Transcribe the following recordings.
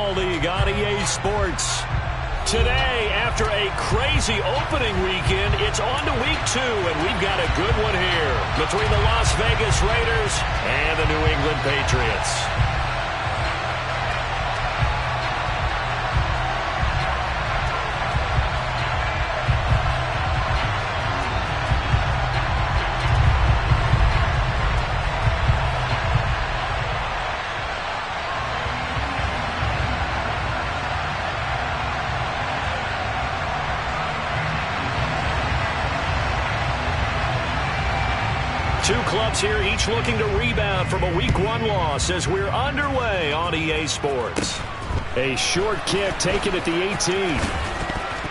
League on EA Sports. Today, after a crazy opening weekend, it's on to week 2, and we've got a good one here between the Las Vegas Raiders and the New England Patriots. Two clubs here, each looking to rebound from a Week 1 loss as we're underway on EA Sports. A short kick taken at the 18.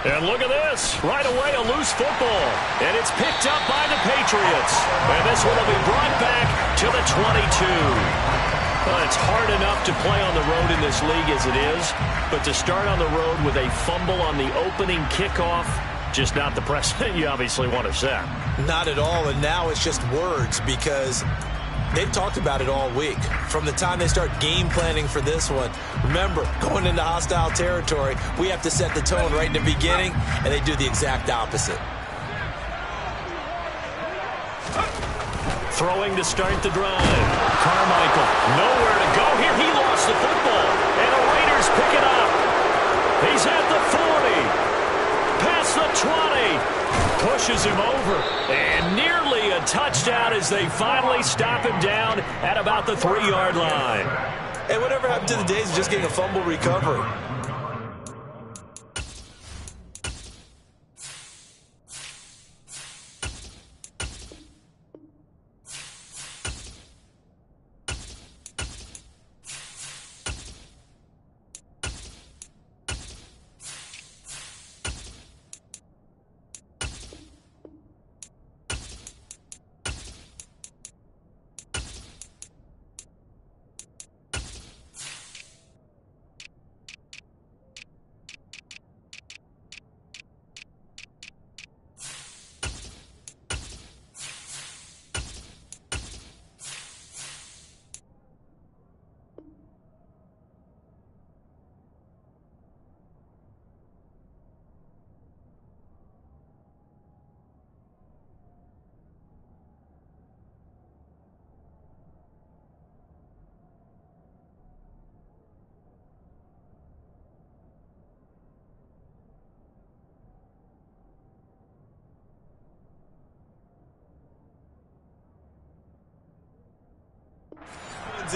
And look at this. Right away, a loose football. And it's picked up by the Patriots. And this one will be brought back to the 22. Well, it's hard enough to play on the road in this league as it is. But to start on the road with a fumble on the opening kickoff, just not the precedent you obviously want to set. Not at all, and now it's just words because they've talked about it all week. From the time they start game planning for this one, remember, going into hostile territory, we have to set the tone right in the beginning, and they do the exact opposite. Throwing to start the drive. Carmichael, nowhere to go here. He lost the football, and the Raiders pick it up. He's at the 40. Past the 20, pushes him over, and nearly a touchdown as they finally stop him down at about the 3-yard line. And whatever happened to the days of just getting a fumble recovery?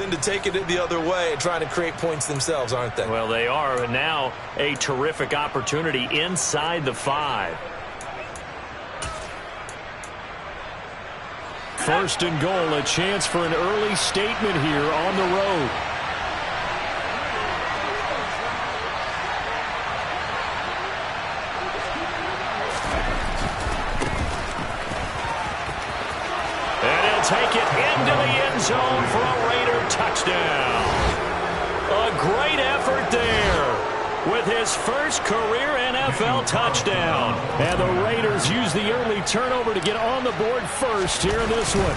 Into taking it the other way and trying to create points themselves, aren't they? Well, they are, and now a terrific opportunity inside the 5. First and goal, a chance for an early statement here on the road. Take it into the end zone for a Raider touchdown. A great effort there with his first career NFL touchdown. And the Raiders use the early turnover to get on the board first here in this one.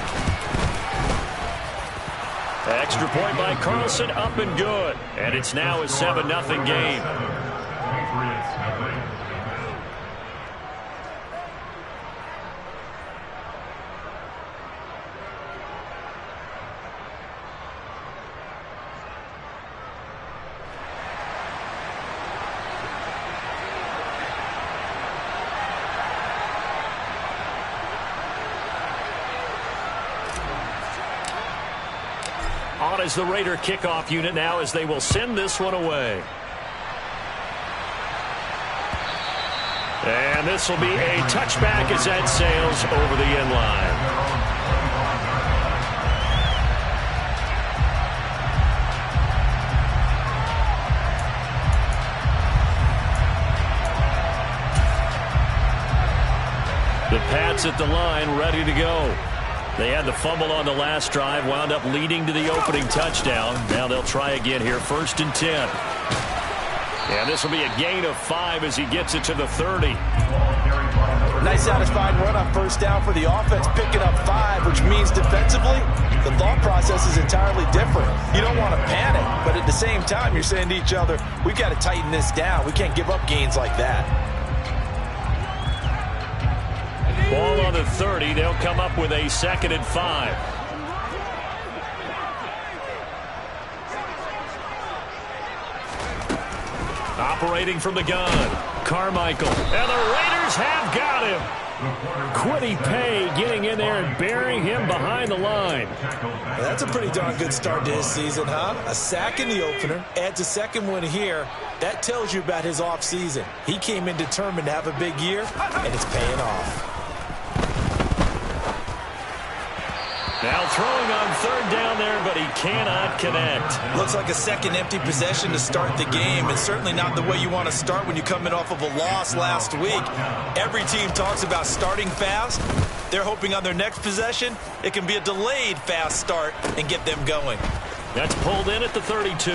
Extra point by Carlson, up and good. And it's now a 7-0 game. On is the Raider kickoff unit now as they will send this one away. And this will be a touchback as that sails over the end line. The Pats at the line ready to go. They had the fumble on the last drive, wound up leading to the opening touchdown. Now they'll try again here, 1st and 10. And this will be a gain of 5 as he gets it to the 30. Nice satisfying run on first down for the offense, picking up 5, which means defensively, the thought process is entirely different. You don't want to panic, but at the same time, you're saying to each other, we've got to tighten this down. We can't give up gains like that. Ball on the 30. They'll come up with a 2nd and 5. Operating from the gun, Carmichael. And the Raiders have got him. Quiddy Pay getting in there and burying him behind the line. That's a pretty darn good start to his season, huh? A sack in the opener, adds a second one here. That tells you about his offseason. He came in determined to have a big year, and it's paying off. Now throwing on 3rd down there, but he cannot connect. Looks like a second empty possession to start the game, and certainly not the way you want to start when you're coming off of a loss last week. Every team talks about starting fast. They're hoping on their next possession, it can be a delayed fast start and get them going. That's pulled in at the 32.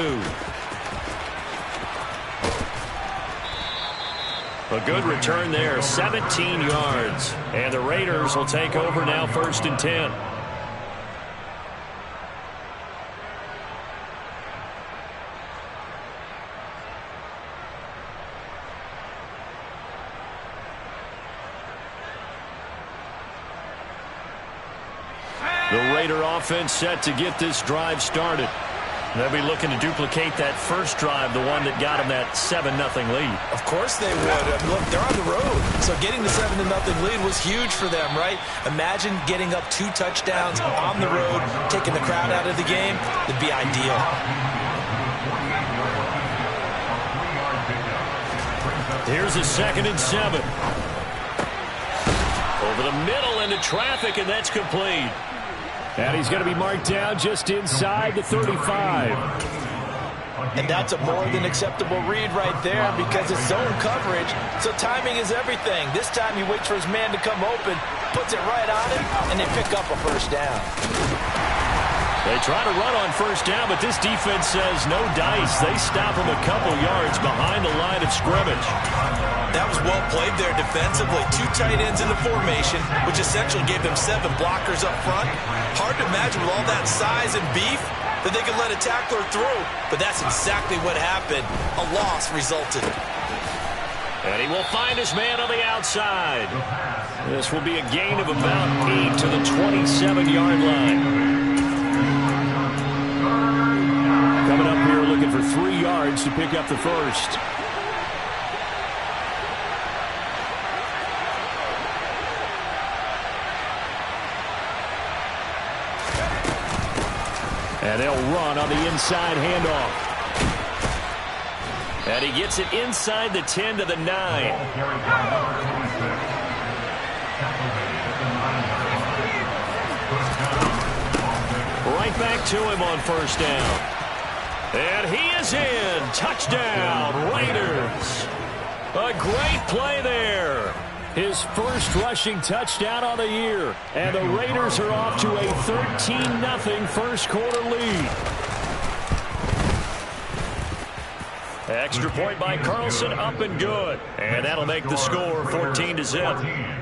A good return there, 17 yards. And the Raiders will take over now 1st and 10. The Raider offense set to get this drive started. They'll be looking to duplicate that first drive, the one that got them that 7-0 lead. Of course they would. Look, they're on the road, so getting the 7-0 lead was huge for them, right? Imagine getting up 2 touchdowns on the road, taking the crowd out of the game. It'd be ideal. Here's a 2nd and 7. Over the middle into traffic, and that's complete. And he's going to be marked down just inside the 35. And that's a more than acceptable read right there because it's zone coverage, so timing is everything. This time he waits for his man to come open, puts it right on him, and they pick up a first down. They try to run on first down, but this defense says no dice. They stop him a couple yards behind the line of scrimmage. That was well played there defensively. 2 tight ends in the formation, which essentially gave them 7 blockers up front. Hard to imagine with all that size and beef that they could let a tackler through, but that's exactly what happened. A loss resulted. And he will find his man on the outside. This will be a gain of about 8 to the 27-yard line. Coming up here looking for 3 yards to pick up the first. And they'll run on the inside handoff. And he gets it inside the 10 to the 9. Right back to him on first down. And he is in. Touchdown, Raiders. A great play there. His first rushing touchdown on the year. And the Raiders are off to a 13-0 first quarter lead. Extra point by Carlson, up and good. And that'll make the score 14-0.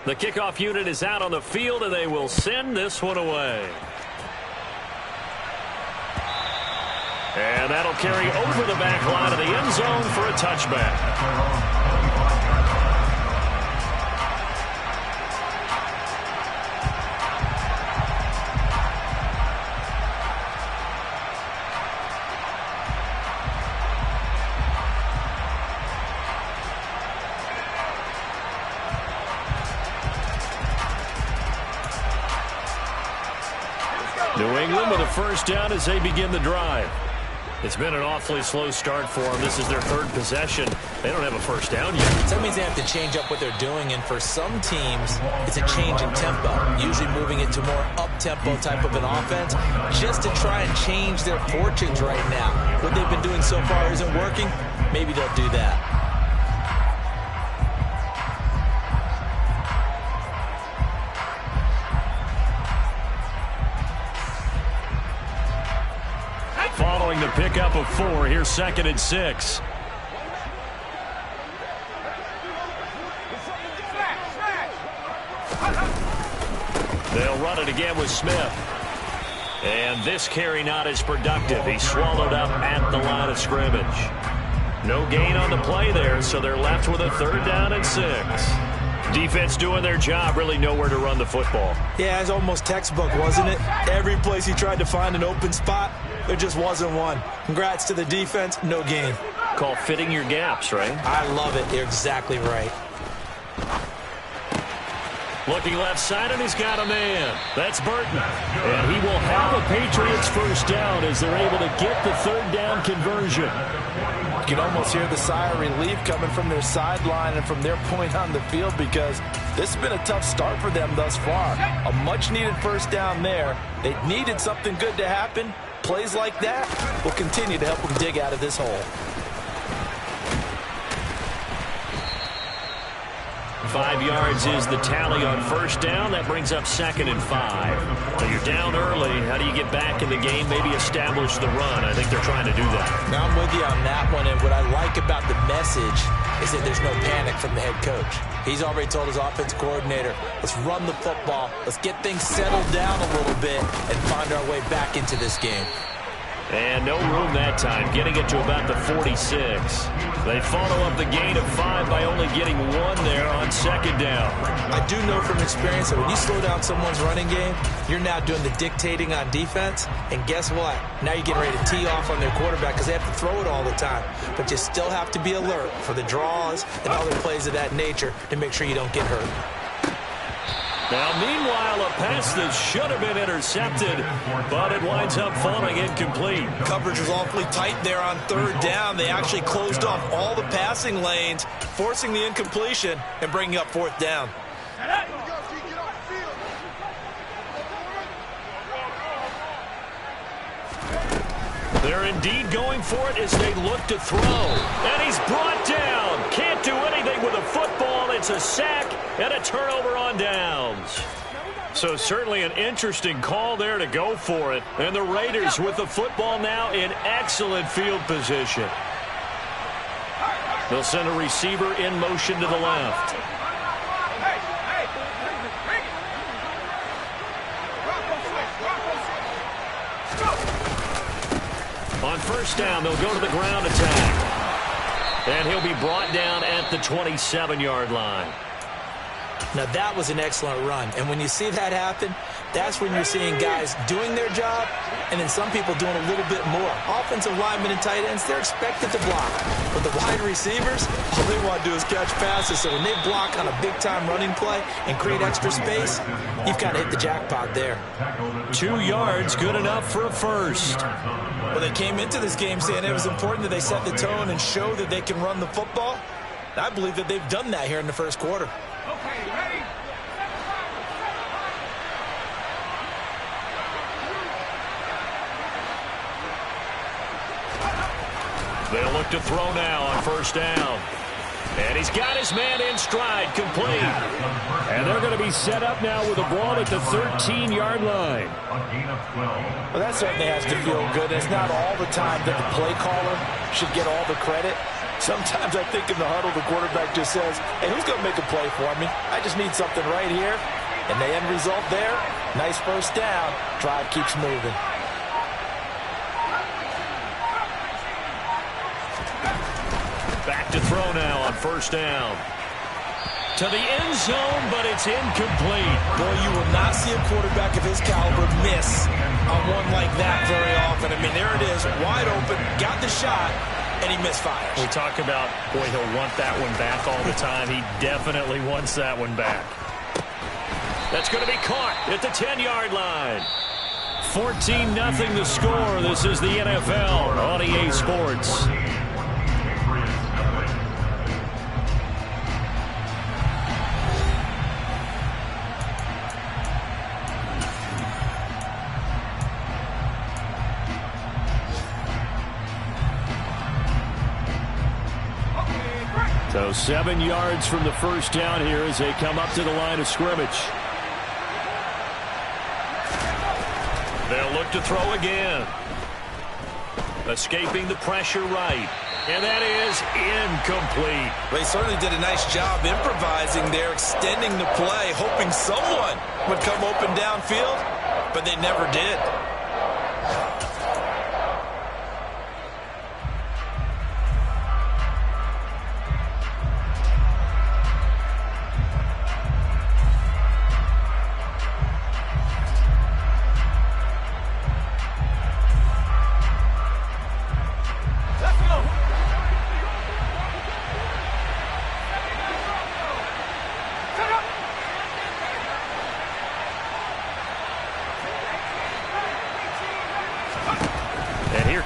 The kickoff unit is out on the field, and they will send this one away. And that'll carry over the back line of the end zone for a touchback. New England with a first down as they begin the drive. It's been an awfully slow start for them. This is their third possession. They don't have a first down yet. So that means they have to change up what they're doing, and for some teams, it's a change in tempo, usually moving it to more up-tempo type of an offense, just to try and change their fortunes right now. What they've been doing so far isn't working. Maybe they'll do that. Following the pickup of 4, here's 2nd and 6. They'll run it again with Smith. And this carry not as productive. He's swallowed up at the line of scrimmage. No gain on the play there, so they're left with a 3rd down and 6. Defense doing their job, really nowhere to run the football. Yeah, it's almost textbook, wasn't it? Every place he tried to find an open spot, there just wasn't one. Congrats to the defense, no gain. Call fitting your gaps, right? I love it. You're exactly right. Looking left side, and he's got a man. That's Burton. And he will have a Patriots first down as they're able to get the 3rd down conversion. You can almost hear the sigh of relief coming from their sideline and from their point on the field, because this has been a tough start for them thus far. A much-needed first down there. They needed something good to happen. Plays like that will continue to help them dig out of this hole. 5 yards is the tally on first down. That brings up 2nd and 5. So you're down early. How do you get back in the game? Maybe establish the run. I think they're trying to do that. Now I'm with you on that one, and what I like about the message is that there's no panic from the head coach. He's already told his offense coordinator, let's run the football, let's get things settled down a little bit and find our way back into this game. And no room that time, getting it to about the 46. They follow up the gain of 5 by only getting 1 there on 2nd down. I do know from experience that when you slow down someone's running game, you're now doing the dictating on defense. And guess what? Now you're getting ready to tee off on their quarterback because they have to throw it all the time. But you still have to be alert for the draws and other plays of that nature to make sure you don't get hurt. Now, meanwhile, a pass that should have been intercepted, but it winds up falling incomplete. Coverage was awfully tight there on 3rd down. They actually closed off all the passing lanes, forcing the incompletion and bringing up 4th down. They're indeed going for it as they look to throw. And he's brought down. Can't do anything with a football. It's a sack and a turnover on downs. So certainly an interesting call there to go for it. And the Raiders with the football now in excellent field position. They'll send a receiver in motion to the left. On first down, they'll go to the ground attack. And he'll be brought down at the 27-yard line. Now, that was an excellent run. And when you see that happen, that's when you're seeing guys doing their job and then some people doing a little bit more. Offensive linemen and tight ends, they're expected to block. But the wide receivers, all they want to do is catch passes. So when they block on a big-time running play and create extra space, you've kind of hit the jackpot there. 2 yards, good enough for a first. Well, they came into this game saying it was important that they set the tone and show that they can run the football. I believe that they've done that here in the first quarter. Okay, ready? They'll look to throw now on first down. And he's got his man in stride, complete. And they're going to be set up now with a ball at the 13-yard line. Well, that certainly has to feel good. It's not all the time that the play caller should get all the credit. Sometimes I think in the huddle, the quarterback just says, hey, who's going to make a play for me? I just need something right here. And the end result there, nice first down. Drive keeps moving. Back to throw now on first down. To the end zone, but it's incomplete. Boy, you will not see a quarterback of his caliber miss on one like that very often. I mean, there it is, wide open, got the shot, and he misfires. We talk about, boy, he'll want that one back all the time. He definitely wants that one back. That's going to be caught at the 10-yard line. 14-0 the score. This is the NFL on EA Sports. So 7 yards from the first down here as they come up to the line of scrimmage. They'll look to throw again. Escaping the pressure right. And that is incomplete. Well, he certainly did a nice job improvising there, extending the play, hoping someone would come open downfield, but they never did.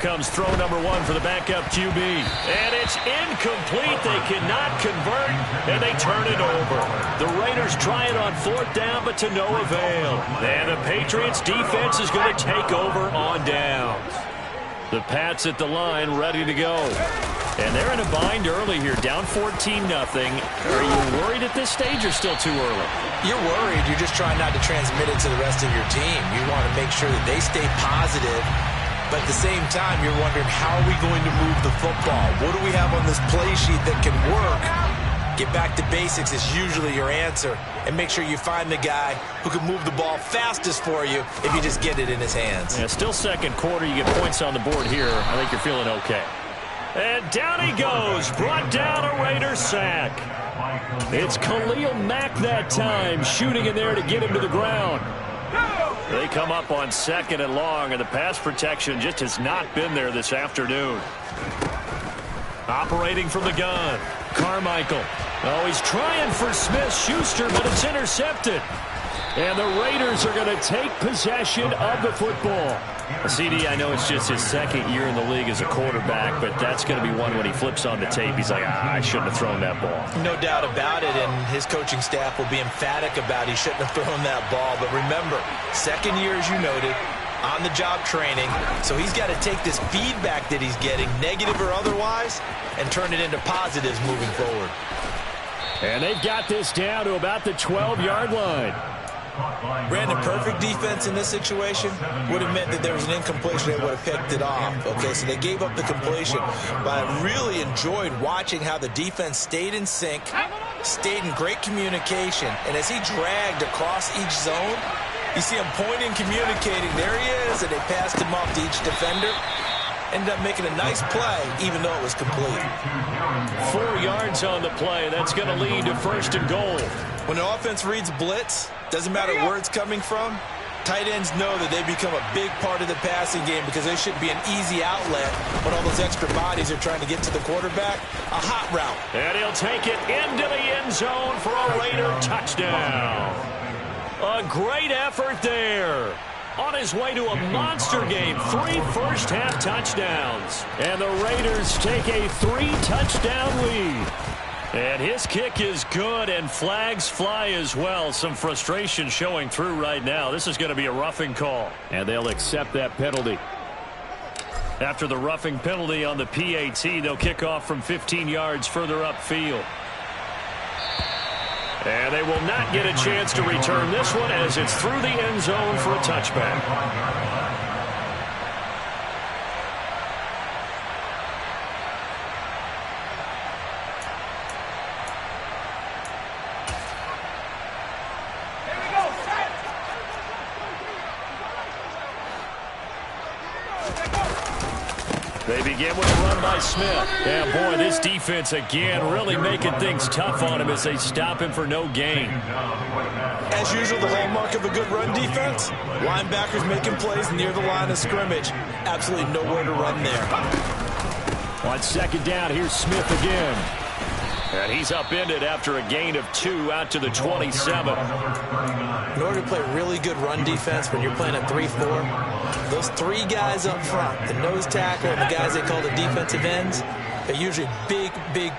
Comes throw number 1 for the backup QB. And it's incomplete. They cannot convert, and they turn it over. The Raiders try it on 4th down, but to no avail. And the Patriots defense is going to take over on downs. The Pats at the line, ready to go. And they're in a bind early here, down 14-0. Are you worried at this stage or still too early? You're worried. You're just trying not to transmit it to the rest of your team. You want to make sure that they stay positive. But at the same time, you're wondering, how are we going to move the football? What do we have on this play sheet that can work? Get back to basics is usually your answer. And make sure you find the guy who can move the ball fastest for you if you just get it in his hands. Yeah, still second quarter. You get points on the board here. I think you're feeling okay. And down he goes. Brought down a Raider sack. It's Khalil Mack that time, shooting in there to get him to the ground. They come up on 2nd and long, and the pass protection just has not been there this afternoon. Operating from the gun, Carmichael. Oh, he's trying for Smith-Schuster, but it's intercepted. And the Raiders are going to take possession of the football. CD, I know it's just his 2nd year in the league as a quarterback, but that's going to be one when he flips on the tape. He's like, I shouldn't have thrown that ball. No doubt about it, and his coaching staff will be emphatic about he shouldn't have thrown that ball. But remember, 2nd year, as you noted, on-the-job training, so he's got to take this feedback that he's getting, negative or otherwise, and turn it into positives moving forward. And they've got this down to about the 12-yard line. Brandon, perfect defense in this situation would have meant that there was an incompletion. They would have picked it off. Okay, so they gave up the completion. But I really enjoyed watching how the defense stayed in sync, stayed in great communication. And as he dragged across each zone, you see him pointing, communicating. There he is, and they passed him off to each defender. Ended up making a nice play, even though it was complete. 4 yards on the play. That's going to lead to 1st and goal. When the offense reads blitz, doesn't matter where it's coming from, tight ends know that they become a big part of the passing game because they should be an easy outlet when all those extra bodies are trying to get to the quarterback. A hot route. And he'll take it into the end zone for a Raider touchdown. A great effort there. On his way to a monster game, 3 first-half touchdowns. And the Raiders take a 3-touchdown lead. And his kick is good, and flags fly as well. Some frustration showing through right now. This is going to be a roughing call, and they'll accept that penalty. After the roughing penalty on the PAT, they'll kick off from 15 yards further upfield. And they will not get a chance to return this one as it's through the end zone for a touchback. They begin with a run by Smith. And boy, this defense again really making things tough on him as they stop him for no gain. As usual, the hallmark of a good run defense, linebackers making plays near the line of scrimmage. Absolutely nowhere to run there. On 2nd down, here's Smith again. And he's upended after a gain of 2 out to the 27. In order to play really good run defense when you're playing a 3-4, those 3 guys up front, the nose tackle and the guys they call the defensive ends, they're usually big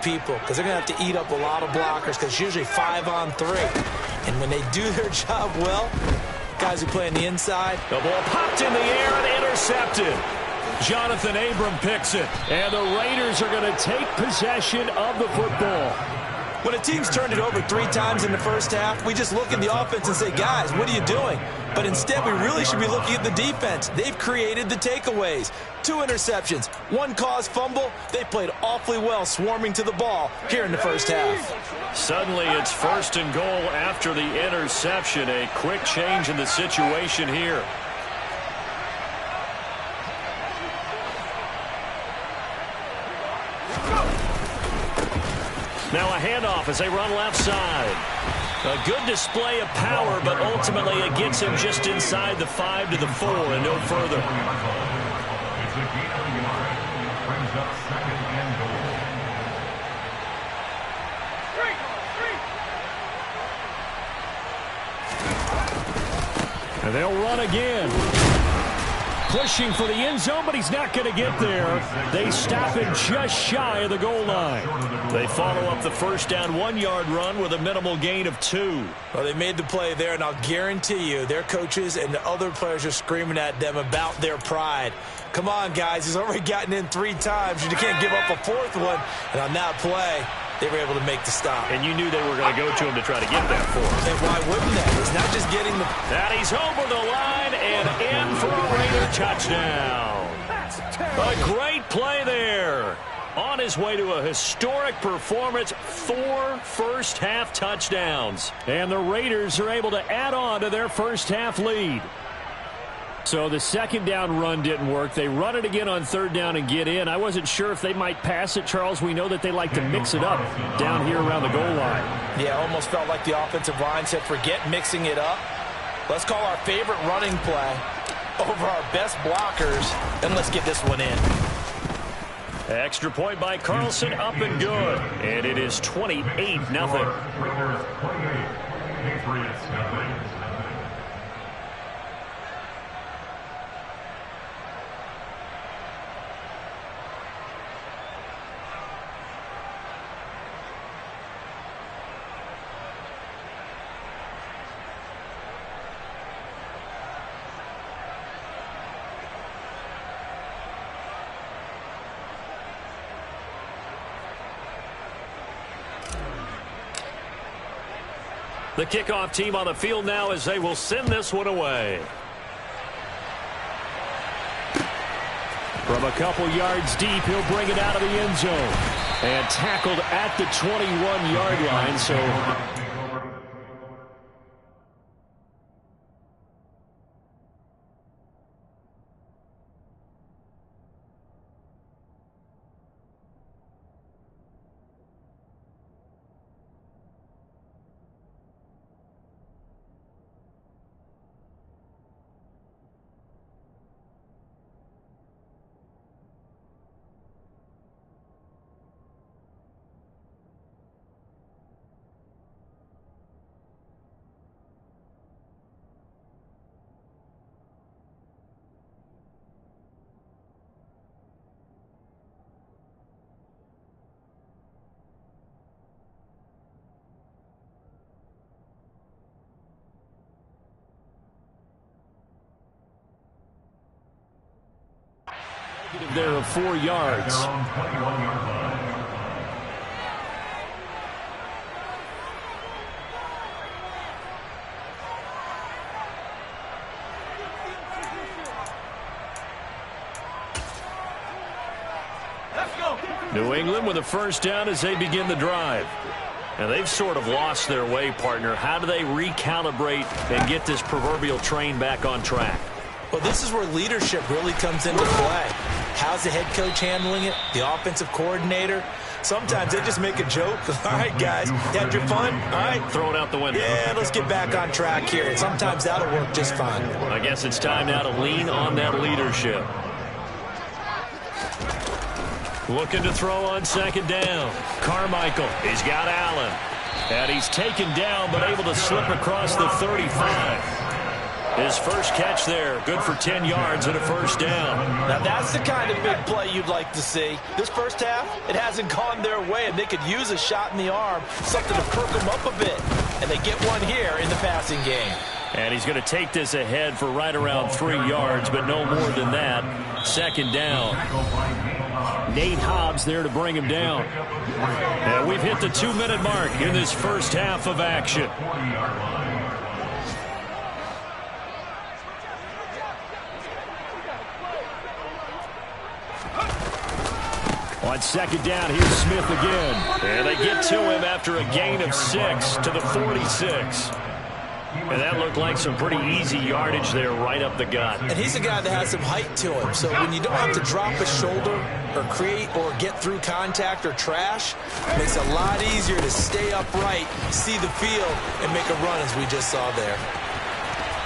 people because they're going to have to eat up a lot of blockers because it's usually 5-on-3. And when they do their job well, guys who play on the inside. The ball popped in the air and intercepted. Jonathan Abram picks it. And the Raiders are going to take possession of the football. When a team's turned it over 3 times in the first half, we just look at the offense and say, guys, what are you doing? But instead, we really should be looking at the defense. They've created the takeaways. 2 interceptions, 1 caused fumble. They played awfully well swarming to the ball here in the first half. Suddenly, it's 1st and goal after the interception. A quick change in the situation here. Now a handoff as they run left side. A good display of power, but ultimately it gets him just inside the 5 to the 4 and no further. And they'll run again. Pushing for the end zone, but he's not going to get there. They stop him just shy of the goal line. They follow up the first down 1-yard run with a minimal gain of 2. Well, they made the play there, and I'll guarantee you their coaches and the other players are screaming at them about their pride. Come on, guys. He's already gotten in 3 times. You can't give up a 4th one. And on that play, they were able to make the stop. And you knew they were going to go to him to try to get that 4th. And why wouldn't they? It's not just getting the... That he's over the line and in for a Raider touchdown. A great play there. On his way to a historic performance, 4 first-half touchdowns. And the Raiders are able to add on to their first-half lead. So the second down run didn't work. They run it again on 3rd down and get in. I wasn't sure if they might pass it, Charles. We know that they like to mix it up down here around the goal line. Yeah, almost felt like the offensive line said, forget mixing it up. Let's call our favorite running play over our best blockers, and let's get this one in. Extra point by Carlson, up and good. And it is 28-0. Patriots, nothing. The kickoff team on the field now as they will send this one away. From a couple yards deep, he'll bring it out of the end zone. And tackled at the 21-yard line, so... There of 4 yards. New England with a first down as they begin the drive. And they've sort of lost their way, partner. How do they recalibrate and get this proverbial train back on track? Well, this is where leadership really comes into play. How's the head coach handling it? The offensive coordinator? Sometimes they just make a joke. All right, guys, you had your fun? All right. Throw it out the window. Yeah, let's get back on track here. And sometimes that'll work just fine. I guess it's time now to lean on that leadership. Looking to throw on second down. Carmichael, he's got Allen. And he's taken down but able to slip across the 35. His first catch there, good for 10 yards and a first down. Now that's the kind of big play you'd like to see. This first half, it hasn't gone their way, and they could use a shot in the arm, something to perk them up a bit. And they get one here in the passing game. And he's going to take this ahead for right around 3 yards, but no more than that. Second down. Nate Hobbs there to bring him down. And we've hit the 2-minute mark in this first half of action. On second down, here's Smith again. And they get to him after a gain of 6 to the 46. And that looked like some pretty easy yardage there right up the gut. And he's a guy that has some height to him. So when you don't have to drop a shoulder or create or get through contact or trash, it makes it a lot easier to stay upright, see the field, and make a run as we just saw there.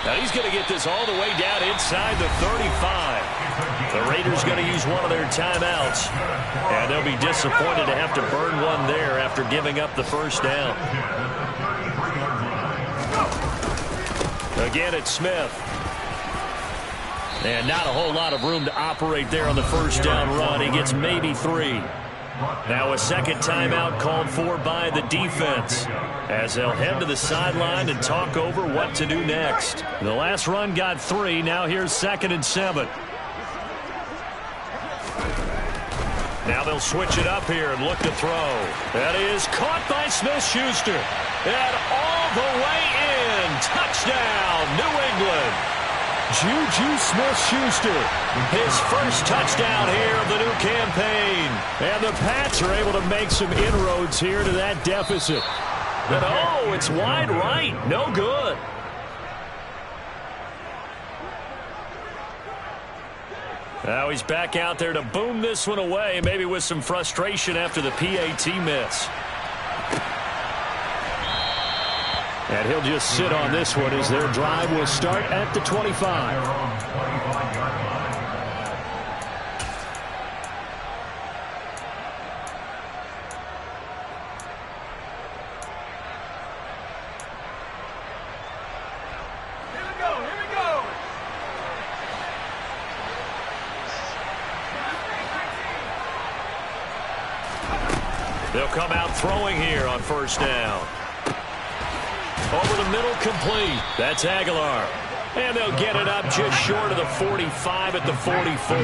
Now he's going to get this all the way down inside the 35. The Raiders going to use one of their timeouts. And they'll be disappointed to have to burn one there after giving up the first down. Again, it's Smith. And not a whole lot of room to operate there on the first down run. He gets maybe 3. Now a second timeout called for by the defense as they'll head to the sideline and talk over what to do next. The last run got 3. Now here's 2nd and 7. Now they'll switch it up here and look to throw. That is caught by Smith-Schuster. And all the way in. Touchdown, New England. Juju Smith-Schuster, his first touchdown here of the new campaign. And the Pats are able to make some inroads here to that deficit. But oh, it's wide right. No good. Now he's back out there to boom this one away, maybe with some frustration after the PAT miss. And he'll just sit on this one as their drive will start at the 25. They'll come out throwing here on first down. Over the middle, complete. That's Aguilar. And they'll get it up just short of the 45 at the 44.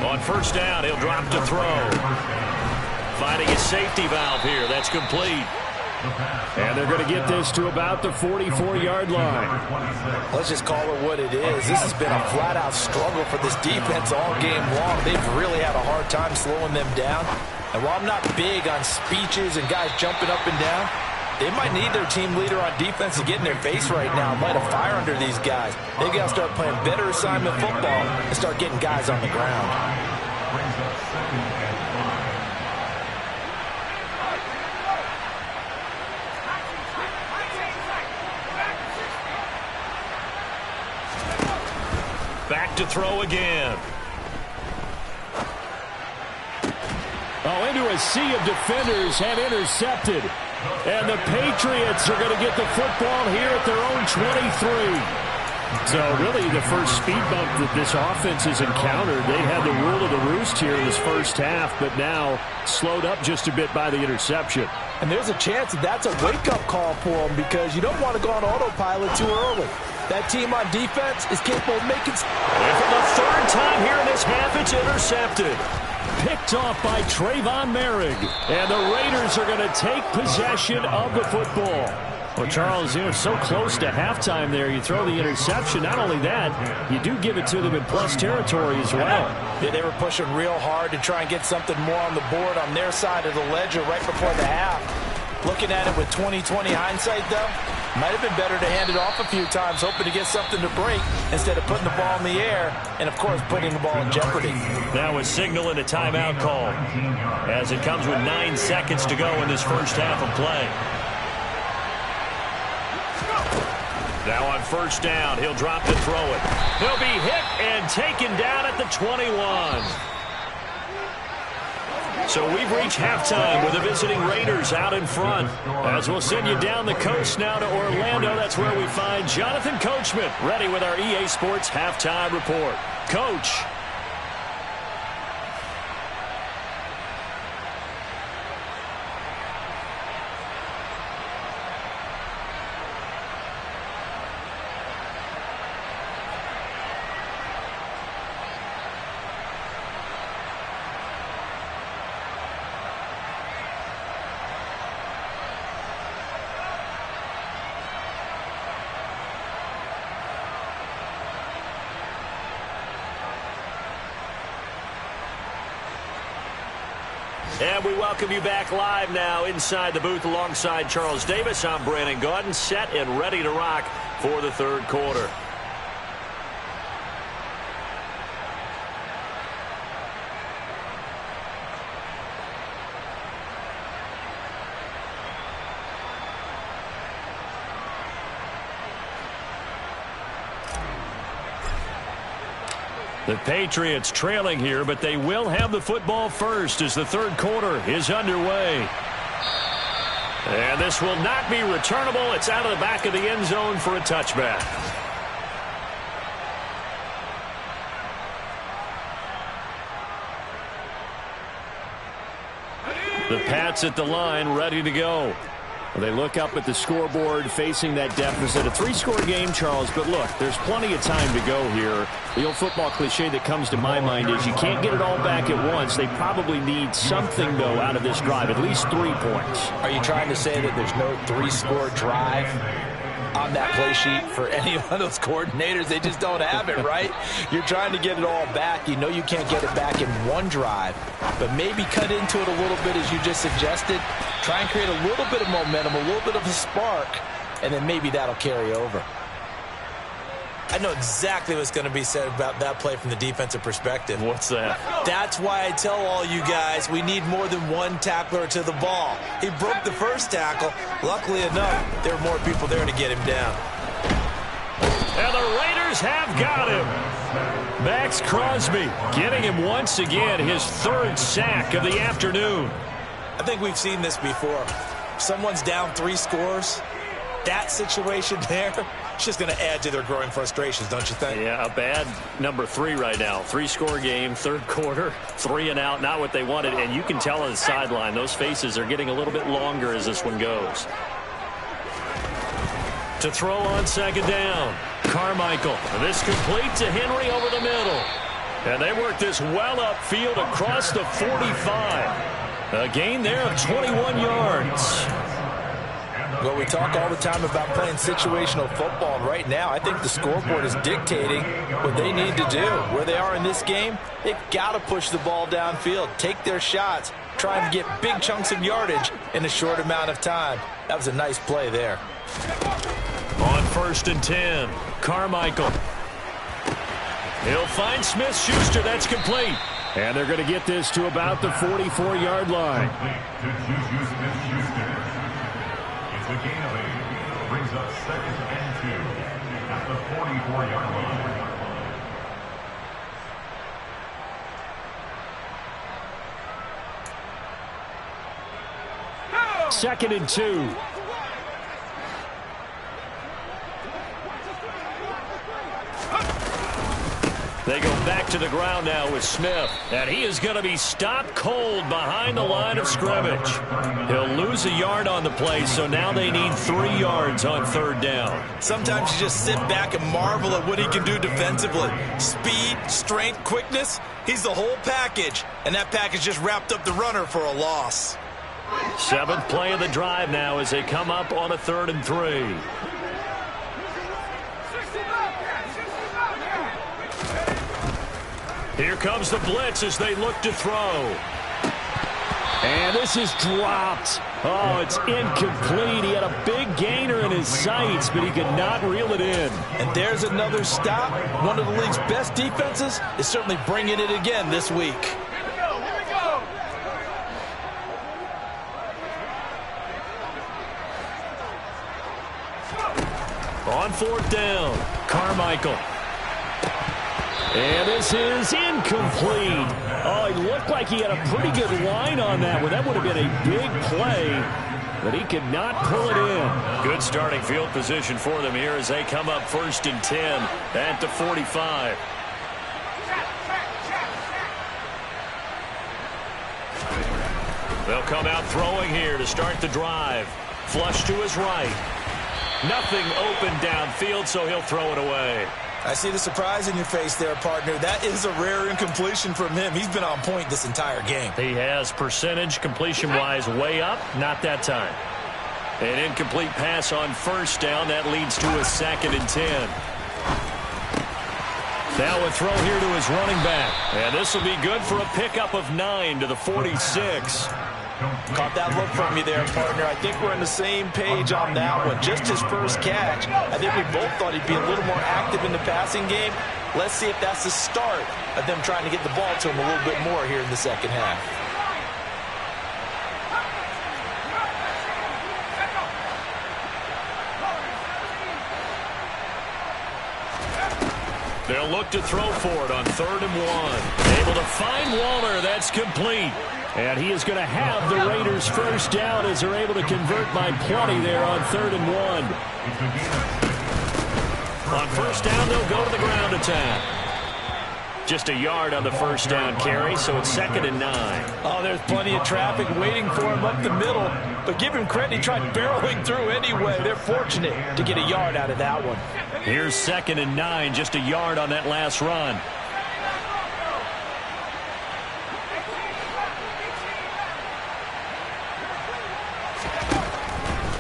On first down, he'll drop to throw. Finding a safety valve here. That's complete. And they're going to get this to about the 44-yard line. Let's just call it what it is. This has been a flat-out struggle for this defense all game long. They've really had a hard time slowing them down. And while I'm not big on speeches and guys jumping up and down, they might need their team leader on defense to get in their face right now and light a fire under these guys. They've got to start playing better assignment football and start getting guys on the ground. Back to throw again. Oh, into a sea of defenders have intercepted. And the Patriots are going to get the football here at their own 23. So really the first speed bump that this offense has encountered. They've had the rule of the roost here in this first half, but now slowed up just a bit by the interception. And there's a chance that that's a wake-up call for them because you don't want to go on autopilot too early. That team on defense is capable of making... And for the third time here in this half, it's intercepted. Picked off by Trayvon Merrick. And the Raiders are going to take possession of the football. Well, Charles, you know, so close to halftime there. You throw the interception. Not only that, you do give it to them in plus territory as well. Yeah, they were pushing real hard to try and get something more on the board on their side of the ledger right before the half. Looking at it with 20/20 hindsight, though, might have been better to hand it off a few times, hoping to get something to break instead of putting the ball in the air and, of course, putting the ball in jeopardy. Now a signal and a timeout call as it comes with 9 seconds to go in this first half of play. Now on first down, he'll drop to throw it. He'll be hit and taken down at the 21. So we've reached halftime with the visiting Raiders out in front. As we'll send you down the coast now to Orlando, that's where we find Jonathan Coachman ready with our EA Sports halftime report. Coach. And we welcome you back live now inside the booth alongside Charles Davis. I'm Brandon Gaudin, set and ready to rock for the third quarter. The Patriots trailing here, but they will have the football first as the third quarter is underway. And this will not be returnable. It's out of the back of the end zone for a touchback. The Pats at the line, ready to go. They look up at the scoreboard facing that deficit. A three-score game, Charles, but look, there's plenty of time to go here. The old football cliche that comes to my mind is you can't get it all back at once. They probably need something, though, out of this drive, at least 3 points. Are you trying to say that there's no three-score drive on that play sheet for any one of those coordinators? They just don't have it, right? You're trying to get it all back. You know you can't get it back in one drive, but maybe cut into it a little bit as you just suggested. Try and create a little bit of momentum, a little bit of a spark, and then maybe that'll carry over. I know exactly what's going to be said about that play from the defensive perspective. What's that? That's why I tell all you guys we need more than one tackler to the ball. He broke the first tackle. Luckily enough, there were more people there to get him down. And the Raiders have got him. Max Crosby getting him once again, his third sack of the afternoon. I think we've seen this before. Someone's down 3 scores. That situation there, it's just going to add to their growing frustrations, don't you think? Yeah, a bad number 3 right now. 3-score game, third quarter, 3 and out, not what they wanted. And you can tell on the sideline, those faces are getting a little bit longer as this one goes. To throw on second down, Carmichael. This complete to Henry over the middle. And they work this well upfield across the 45. A gain there of 21 yards. Well, we talk all the time about playing situational football, and right now I think the scoreboard is dictating what they need to do. Where they are in this game, they've got to push the ball downfield, take their shots, try and get big chunks of yardage in a short amount of time. That was a nice play there. On first and 10, Carmichael. He'll find Smith-Schuster. That's complete. And they're going to get this to about the 44-yard line. It's a gain of 8. Brings up 2nd and 2 at the 44-yard line. 2nd and 2. They go back to the ground now with Smith. And he is going to be stopped cold behind the line of scrimmage. He'll lose a yard on the play, so now they need 3 yards on third down. Sometimes you just sit back and marvel at what he can do defensively. Speed, strength, quickness, he's the whole package. And that package just wrapped up the runner for a loss. 7th play of the drive now as they come up on a 3rd and 3. Here comes the blitz as they look to throw. And this is dropped. Oh, it's incomplete. He had a big gainer in his sights, but he could not reel it in. And there's another stop. One of the league's best defenses is certainly bringing it again this week. On fourth down, Carmichael. And this is incomplete. Oh, he looked like he had a pretty good line on that one. That would have been a big play, but he could not pull it in. Good starting field position for them here as they come up 1st and 10 at the 45. They'll come out throwing here to start the drive. Flush to his right. Nothing open downfield, so he'll throw it away. I see the surprise in your face there, partner. That is a rare incompletion from him. He's been on point this entire game. He has percentage completion-wise way up. Not that time. An incomplete pass on 1st down. That leads to a 2nd and 10. Now a throw here to his running back. And this will be good for a pickup of 9 to the 46. Caught that look from me there, partner. I think we're on the same page on that one. Just his first catch. I think we both thought he'd be a little more active in the passing game. Let's see if that's the start of them trying to get the ball to him a little bit more here in the second half. They'll look to throw for it on 3rd and 1. Able to find Waller. That's complete. And he is going to have the Raiders first down as they're able to convert by plenty there on 3rd and 1. On 1st down, they'll go to the ground attack. Just a yard on the 1st down carry, so it's 2nd and 9. Oh, there's plenty of traffic waiting for him up the middle. But give him credit, he tried barreling through anyway. They're fortunate to get a yard out of that one. Here's 2nd and 9, just a yard on that last run.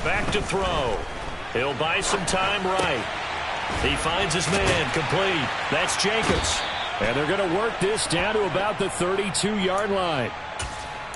Back to throw. He'll buy some time right. He finds his man complete. That's Jacobs. And they're going to work this down to about the 32-yard line.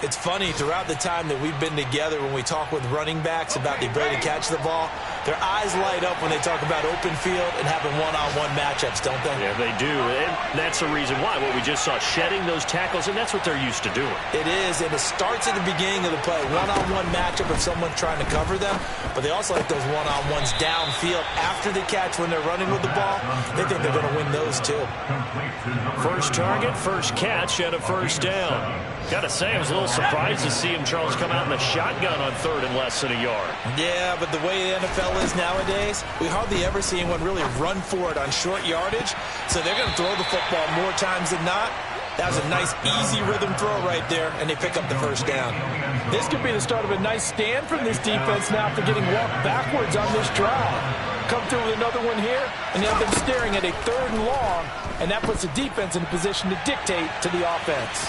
It's funny, throughout the time that we've been together, when we talk with running backs about the ability to catch the ball, their eyes light up when they talk about open field and having one-on-one matchups, don't they? Yeah, they do. And that's the reason why. What we just saw, shedding those tackles, and that's what they're used to doing. It is, and it starts at the beginning of the play. One-on-one matchup if someone's trying to cover them, but they also like those one-on-ones downfield after the catch when they're running with the ball. They think they're going to win those, too. First target, first catch, and a 1st down. Got to say, I was a little surprised to see him, Charles, come out in the shotgun on 3rd and less than a yard. Yeah, but the way the NFL is nowadays, we hardly ever see anyone really run for it on short yardage, so they're going to throw the football more times than not. That was a nice, easy rhythm throw right there, and they pick up the 1st down. This could be the start of a nice stand from this defense now after getting walked backwards on this drive. Come through with another one here, and they have them staring at a 3rd and long, and that puts the defense in a position to dictate to the offense.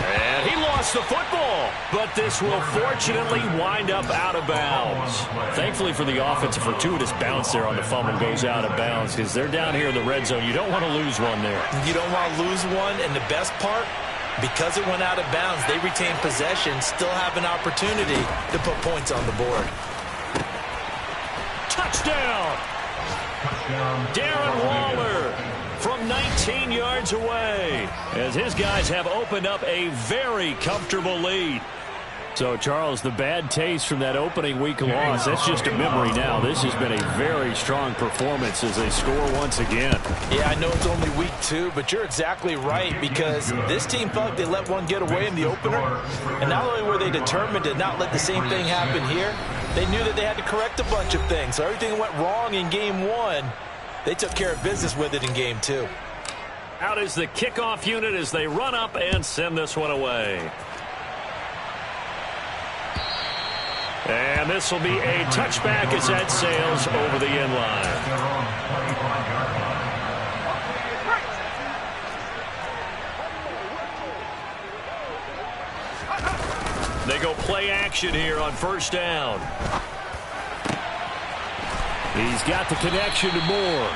And he lost the football, but this will fortunately wind up out of bounds. Thankfully for the offense, a fortuitous bounce there on the fumble goes out of bounds because they're down here in the red zone. You don't want to lose one there. You don't want to lose one, and the best part, because it went out of bounds, they retain possession, still have an opportunity to put points on the board. Touchdown! Darren Waller from 19 yards away as his guys have opened up a very comfortable lead. So, Charles, the bad taste from that opening week loss, that's just a memory now. This has been a very strong performance as they score once again. Yeah, I know it's only week 2, but you're exactly right because this team felt like they let one get away in the opener. And not only were they determined to not let the same thing happen here, they knew that they had to correct a bunch of things. So everything that went wrong in game 1, they took care of business with it in game 2. Out is the kickoff unit as they run up and send this one away. And this will be a touchback as that sails over the end line. They go play action here on 1st down. He's got the connection to Moore.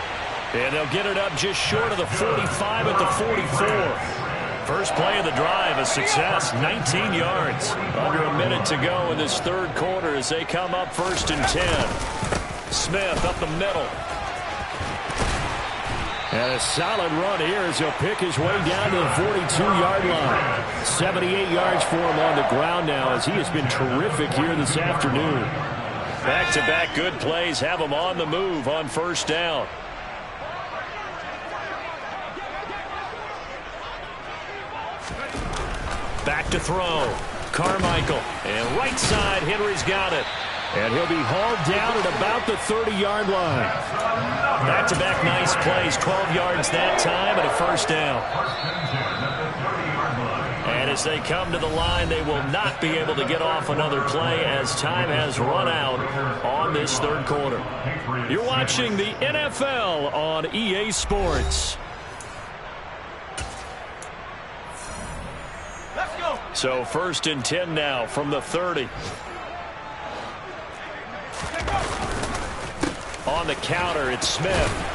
And they'll get it up just short of the 45 at the 44. First play of the drive, a success, 19 yards. Under a minute to go in this 3rd quarter as they come up 1st and 10. Smith up the middle. And a solid run here as he'll pick his way down to the 42-yard line. 78 yards for him on the ground now as he has been terrific here this afternoon. Back-to-back good plays have them on the move on first down. Back to throw. Carmichael. And right side, Henry's got it. And he'll be hauled down at about the 30-yard line. Back-to-back nice plays. 12 yards that time and a first down. And as they come to the line, they will not be able to get off another play as time has run out on this third quarter. You're watching the NFL on EA Sports. So 1st and 10 now from the 30. On the counter, it's Smith.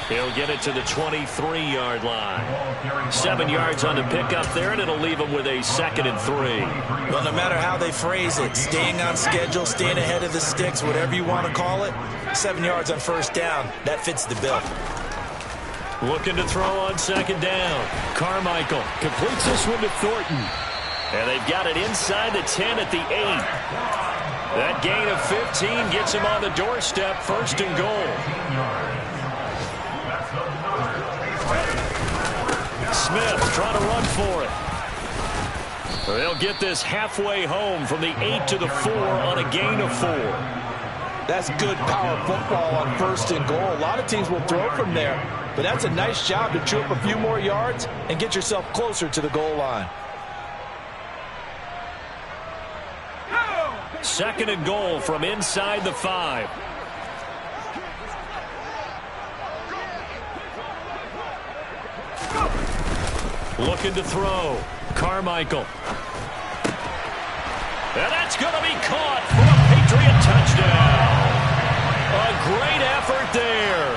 He'll get it to the 23-yard line. 7 yards on the pickup there, and it'll leave him with a 2nd and 3. Well, no matter how they phrase it, staying on schedule, staying ahead of the sticks, whatever you want to call it, 7 yards on first down, that fits the bill. Looking to throw on 2nd down. Carmichael completes this one to Thornton. And they've got it inside the 10 at the 8. That gain of 15 gets him on the doorstep, 1st and goal. Smith trying to run for it. They'll get this halfway home from the 8 to the 4 on a gain of 4. That's good power football on 1st and goal. A lot of teams will throw from there, but that's a nice job to chew up a few more yards and get yourself closer to the goal line. 2nd and goal from inside the 5. Looking to throw. Carmichael. And that's going to be caught for a Patriot touchdown. A great effort there.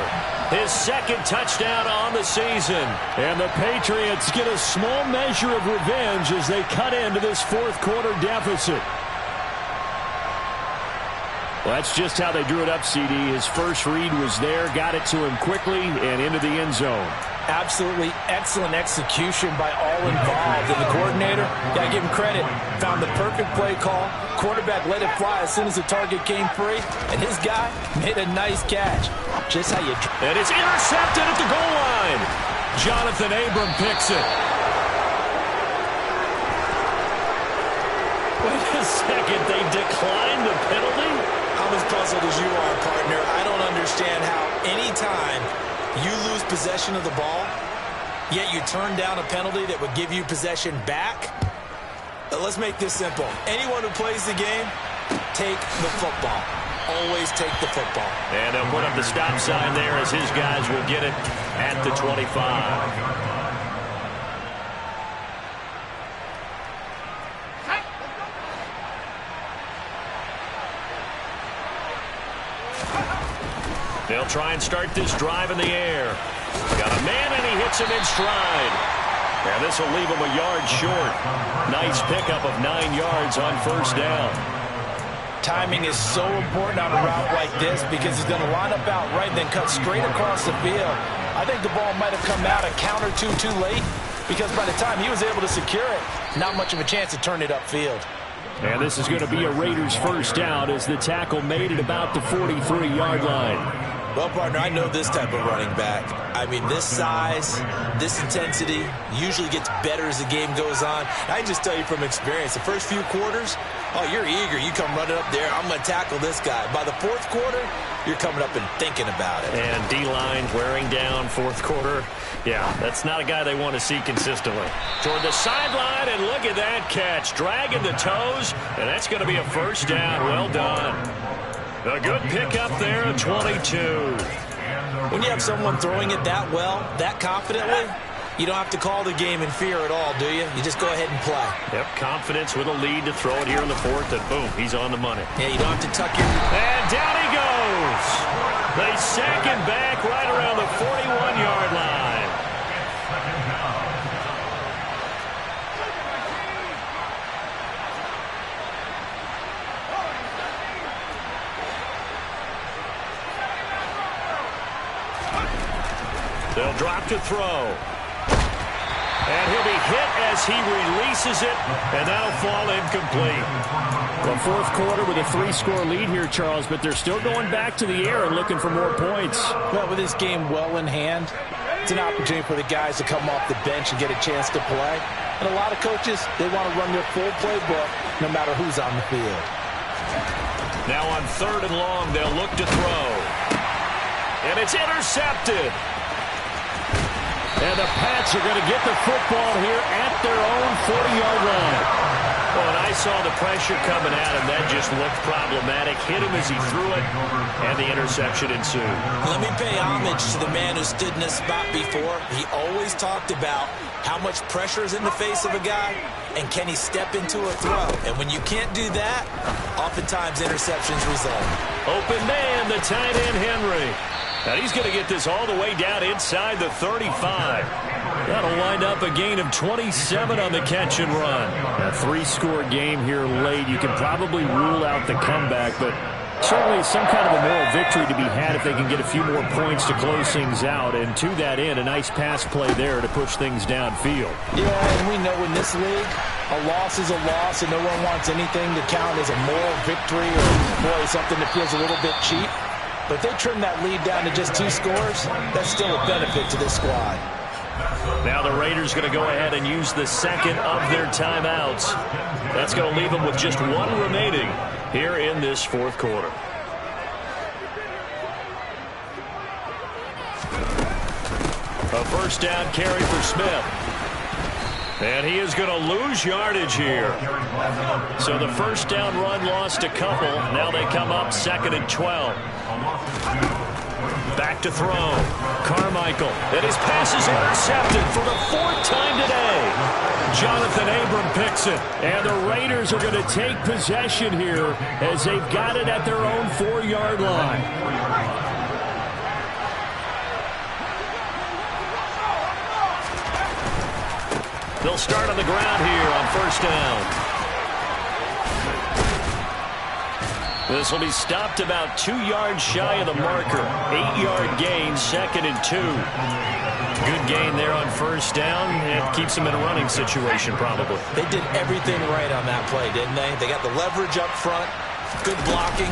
His 2nd touchdown on the season. And the Patriots get a small measure of revenge as they cut into this 4th quarter deficit. Well, that's just how they drew it up, CD. His first read was there, got it to him quickly, and into the end zone. Absolutely excellent execution by all involved. And the coordinator, got to give him credit, found the perfect play call. Quarterback let it fly as soon as the target came free. And his guy made a nice catch. Just how you... And it's intercepted at the goal line. Jonathan Abram picks it. Wait a second, they declined the penalty? I'm as puzzled as you are, partner. I don't understand how any time you lose possession of the ball, yet you turn down a penalty that would give you possession back. Let's make this simple. Anyone who plays the game, take the football. Always take the football. And they'll put up the stop sign there as his guys will get it at the 25. They'll try and start this drive in the air. Got a man, and he hits him in stride. And this will leave him a yard short. Nice pickup of 9 yards on first down. Timing is so important on a route like this because he's going to line up out right and then cut straight across the field. I think the ball might have come out a count or two too late because by the time he was able to secure it, not much of a chance to turn it upfield. And this is going to be a Raiders first down as the tackle made it about the 43-yard line. Well, partner, I know this type of running back. I mean, this size, this intensity usually gets better as the game goes on. I can just tell you from experience, the first few quarters, oh, you're eager. You come running up there, I'm going to tackle this guy. By the 4th quarter, you're coming up and thinking about it. And D-line wearing down 4th quarter. Yeah, that's not a guy they want to see consistently. Toward the sideline, and look at that catch. Dragging the toes, and that's going to be a first down. Well done. A good pickup there at 22. When you have someone throwing it that well, that confidently, you don't have to call the game in fear at all, do you? You just go ahead and play. Yep, confidence with a lead to throw it here in the 4th, and boom, he's on the money. Yeah, you don't have to tuck your... And down he goes. They sack him back right around the 41-yard line. They'll drop to throw. And he'll be hit as he releases it, and that'll fall incomplete. The fourth quarter with a 3-score lead here, Charles, but they're still going back to the air and looking for more points. Well, with this game well in hand, it's an opportunity for the guys to come off the bench and get a chance to play. And a lot of coaches, they want to run their full playbook no matter who's on the field. Now on 3rd and long, they'll look to throw. And it's intercepted. And the Pats are going to get the football here at their own 40-yard line. Well, and I saw the pressure coming at him. That just looked problematic. Hit him as he threw it, and the interception ensued. Let me pay homage to the man who stood in this spot before. He always talked about how much pressure is in the face of a guy, and can he step into a throw. And when you can't do that, oftentimes interceptions result. Open man, the tight end, Henry. Now he's going to get this all the way down inside the 35. That'll wind up a gain of 27 on the catch and run. A 3-score game here late. You can probably rule out the comeback, but certainly some kind of a moral victory to be had if they can get a few more points to close things out. And to that end, a nice pass play there to push things downfield. Yeah, and we know in this league, a loss is a loss, and no one wants anything to count as a moral victory or, boy, something that feels a little bit cheap. But if they trim that lead down to just 2 scores, that's still a benefit to this squad. Now the Raiders going to go ahead and use the second of their timeouts. That's going to leave them with just 1 remaining here in this 4th quarter. A first down carry for Smith. And he is going to lose yardage here. So the first down run lost a couple. Now they come up 2nd and 12. Back to throw. Carmichael. And his pass is intercepted for the 4th time today. Jonathan Abram picks it. And the Raiders are going to take possession here as they've got it at their own 4-yard line. They'll start on the ground here on first down. This will be stopped about 2 yards shy of the marker. 8-yard gain, 2nd and 2. Good gain there on first down. It keeps them in a running situation probably. They did everything right on that play, didn't they? They got the leverage up front, good blocking,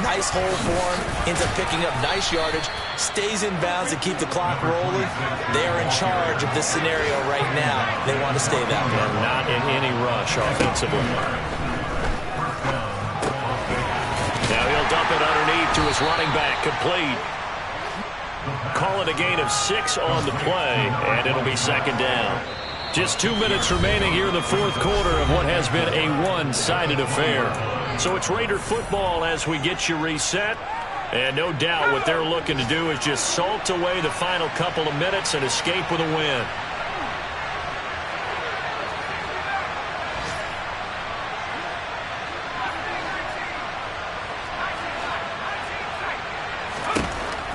nice hole for him, ends up picking up nice yardage, stays in bounds to keep the clock rolling. They are in charge of this scenario right now. They want to stay that way. And not in any rush offensively. Now he'll dump it underneath to his running back, complete. Call it a gain of 6 on the play, and it'll be 2nd down. Just 2 minutes remaining here in the 4th quarter of what has been a one-sided affair. So it's Raider football as we get you reset. And no doubt what they're looking to do is just salt away the final couple of minutes and escape with a win.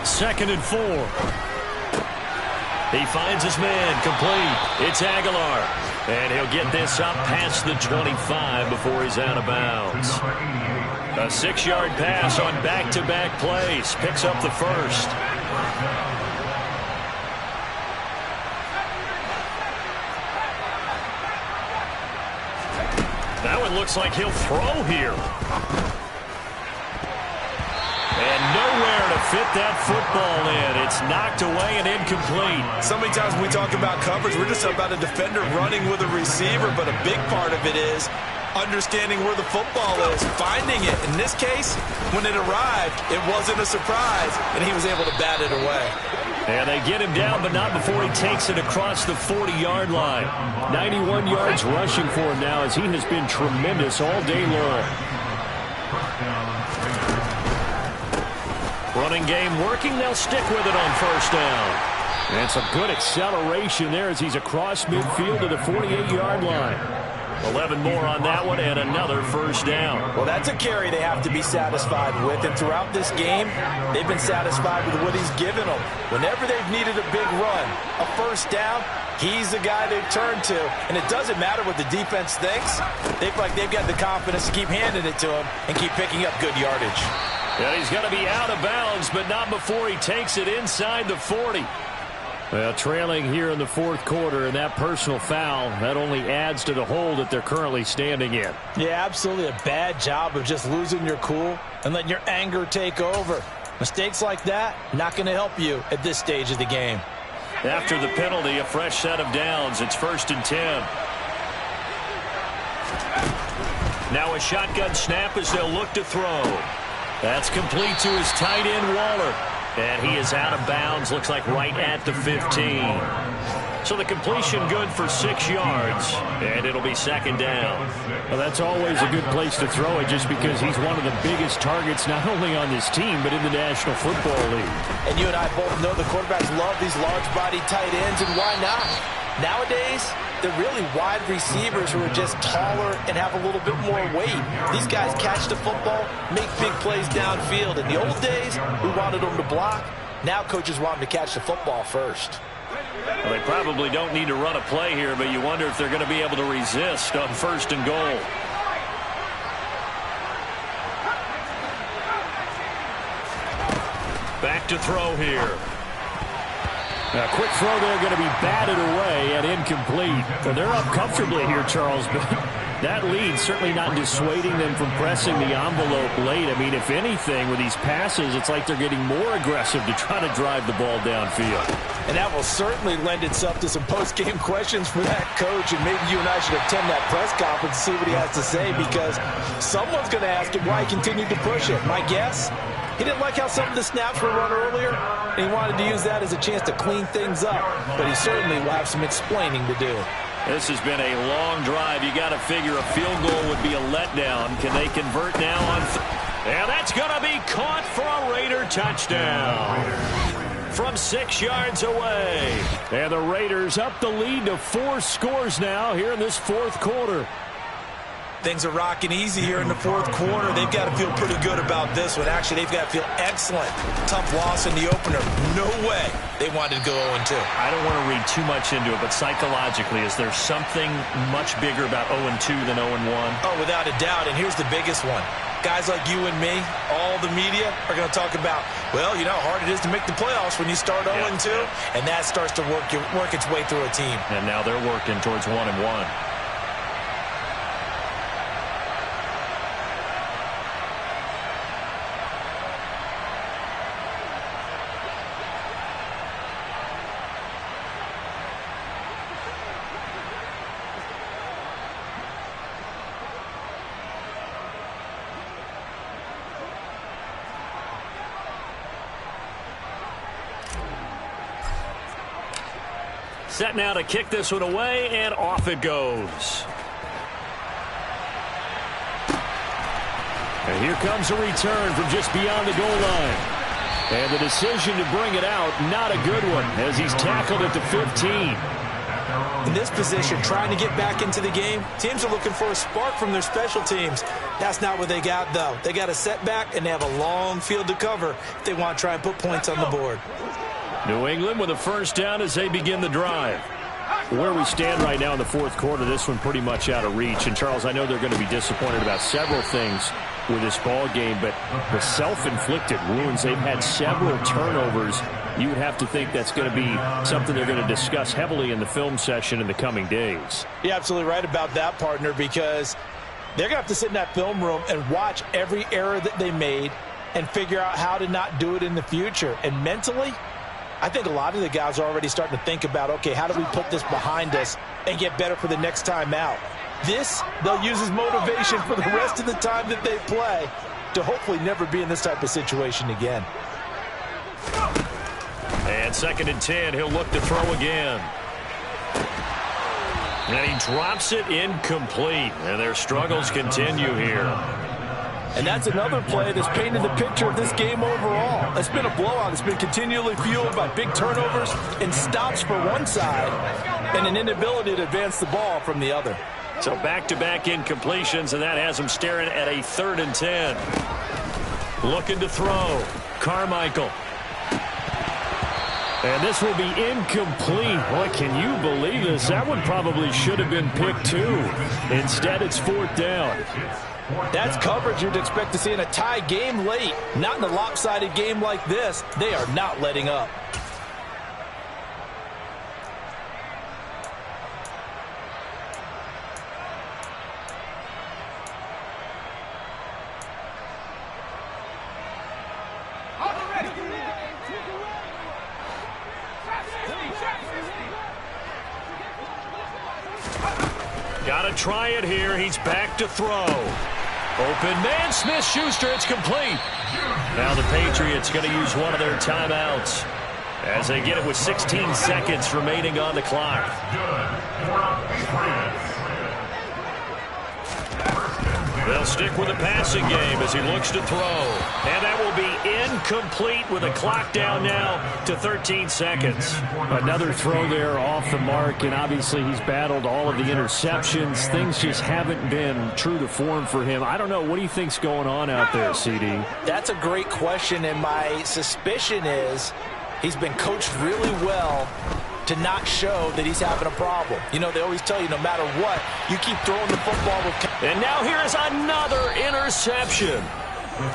Second and 4. He finds his man, complete. It's Aguilar. And he'll get this up past the 25 before he's out of bounds. A 6-yard pass on back-to-back plays. Picks up the first. That one looks like he'll throw here. And nowhere to fit that football in. It's knocked away and incomplete. So many times when we talk about coverage, we're just about a defender running with a receiver, but a big part of it is understanding where the football is, finding it. In this case, when it arrived, it wasn't a surprise, and he was able to bat it away. And they get him down, but not before he takes it across the 40-yard line. 91 yards rushing for him now as he has been tremendous all day long. Running game working. They'll stick with it on first down. And some good acceleration there as he's across midfield to the 48-yard line. 11 more on that one and another first down. Well, that's a carry they have to be satisfied with. And throughout this game, they've been satisfied with what he's given them. Whenever they've needed a big run, a first down, he's the guy they've turned to. And it doesn't matter what the defense thinks. They feel like they've got the confidence to keep handing it to him and keep picking up good yardage. And he's going to be out of bounds, but not before he takes it inside the 40. Well, trailing here in the fourth quarter, and that personal foul, that only adds to the hole that they're currently standing in. Yeah, absolutely a bad job of just losing your cool and letting your anger take over. Mistakes like that, not going to help you at this stage of the game. After the penalty, a fresh set of downs. It's 1st and 10. Now a shotgun snap as they'll look to throw. That's complete to his tight end, Waller. And he is out of bounds, looks like right at the 15. So the completion good for 6 yards, and it'll be 2nd down. Well, that's always a good place to throw it just because he's one of the biggest targets not only on this team but in the National Football League. And you and I both know the quarterbacks love these large-body tight ends, and why not? Nowadays, they're really wide receivers who are just taller and have a little bit more weight. These guys catch the football, make big plays downfield. In the old days, we wanted them to block. Now coaches want them to catch the football first. Well, they probably don't need to run a play here, but you wonder if they're going to be able to resist on 1st and goal. Back to throw here. A quick throw there going to be batted away and incomplete. Well, they're up comfortably here, Charles, but that lead certainly not dissuading them from pressing the envelope late. I mean, if anything, with these passes, it's like they're getting more aggressive to try to drive the ball downfield. And that will certainly lend itself to some post-game questions for that coach, and maybe you and I should attend that press conference and see what he has to say, because someone's going to ask him why he continued to push it. My guess? He didn't like how some of the snaps were run earlier, and he wanted to use that as a chance to clean things up. But he certainly will have some explaining to do. This has been a long drive. You got to figure a field goal would be a letdown. Can they convert now on? And that's going to be caught for a Raider touchdown from 6 yards away. And the Raiders up the lead to 4 scores now here in this fourth quarter. Things are rocking easy here in the fourth quarter. They've got to feel pretty good about this one. Actually, they've got to feel excellent. Tough loss in the opener. No way they wanted to go 0-2. I don't want to read too much into it, but psychologically, is there something much bigger about 0-2 than 0-1? Oh, without a doubt, and here's the biggest one. Guys like you and me, all the media, are going to talk about, well, you know how hard it is to make the playoffs when you start 0-2, and that starts to work its way through a team. And now they're working towards 1-1. Set now to kick this one away, and off it goes. And here comes a return from just beyond the goal line. And the decision to bring it out, not a good one, as he's tackled at the 15. In this position, trying to get back into the game, teams are looking for a spark from their special teams. That's not what they got, though. They got a setback, and they have a long field to cover if they want to try and put points on the board. New England with a first down as they begin the drive. Where we stand right now in the fourth quarter, this one pretty much out of reach. And, Charles, I know they're going to be disappointed about several things with this ball game, but the self-inflicted wounds, they've had several turnovers. You would have to think that's going to be something they're going to discuss heavily in the film session in the coming days. You're absolutely right about that, partner, because they're going to have to sit in that film room and watch every error that they made and figure out how to not do it in the future. And mentally, I think a lot of the guys are already starting to think about, okay, how do we put this behind us and get better for the next time out? This, they'll use as motivation for the rest of the time that they play to hopefully never be in this type of situation again. And 2nd and 10, he'll look to throw again. And he drops it incomplete. And their struggles continue here. And that's another play that's painted the picture of this game overall. It's been a blowout. It's been continually fueled by big turnovers and stops for one side and an inability to advance the ball from the other. So back-to-back incompletions, and that has them staring at a 3rd and 10. Looking to throw. Carmichael. And this will be incomplete. Boy, can you believe this? That one probably should have been picked too. Instead, it's 4th down. That's coverage you'd expect to see in a tie game late. Not in a lopsided game like this. They are not letting up. to try it here. He's back to throw. Open man, Smith-Schuster. It's complete. Now the Patriots going to use one of their timeouts as they get it with 16 seconds remaining on the clock. They'll stick with the passing game as he looks to throw. And that will be incomplete with a clock down now to 13 seconds. Another throw there off the mark, and obviously he's battled all of the interceptions. Things just haven't been true to form for him. I don't know. What do you think's going on out there, CD? That's a great question, and my suspicion is he's been coached really well to not show that he's having a problem. You know, they always tell you no matter what, you keep throwing the football with... And now here is another interception.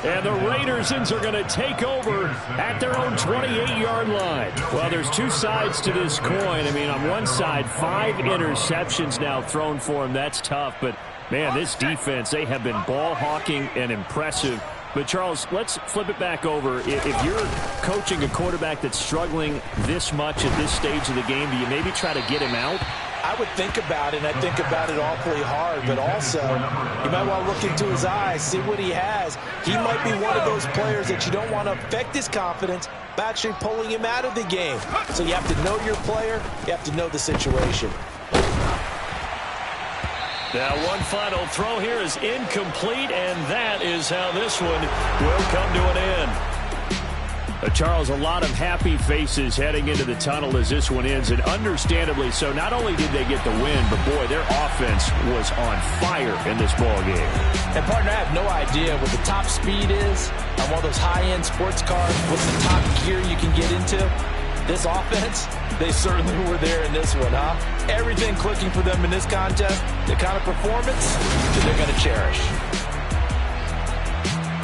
And the Raiders are going to take over at their own 28-yard line. Well, there's two sides to this coin. I mean, on one side, 5 interceptions now thrown for him. That's tough. But, man, this defense, they have been ball hawking and impressive. But, Charles, let's flip it back over. If you're coaching a quarterback that's struggling this much at this stage of the game, do you maybe try to get him out? I would think about it, and I think about it awfully hard. But also, you might want to look into his eyes, see what he has. He might be one of those players that you don't want to affect his confidence by actually pulling him out of the game. So you have to know your player. You have to know the situation. Now one final throw here is incomplete, and that is how this one will come to an end. Charles, a lot of happy faces heading into the tunnel as this one ends, and understandably so. Not only did they get the win, but boy, their offense was on fire in this ball game. And partner, I have no idea what the top speed is on one of those high-end sports cars. What's the top gear you can get into? This offense, they certainly were there in this one, huh? Everything clicking for them in this contest, the kind of performance that they're going to cherish.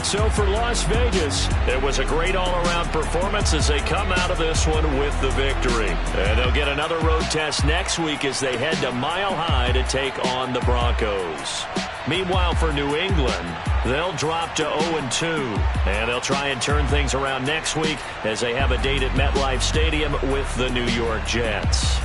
So for Las Vegas, it was a great all-around performance as they come out of this one with the victory. And they'll get another road test next week as they head to Mile High to take on the Broncos. Meanwhile, for New England, they'll drop to 0-2. And they'll try and turn things around next week as they have a date at MetLife Stadium with the New York Jets.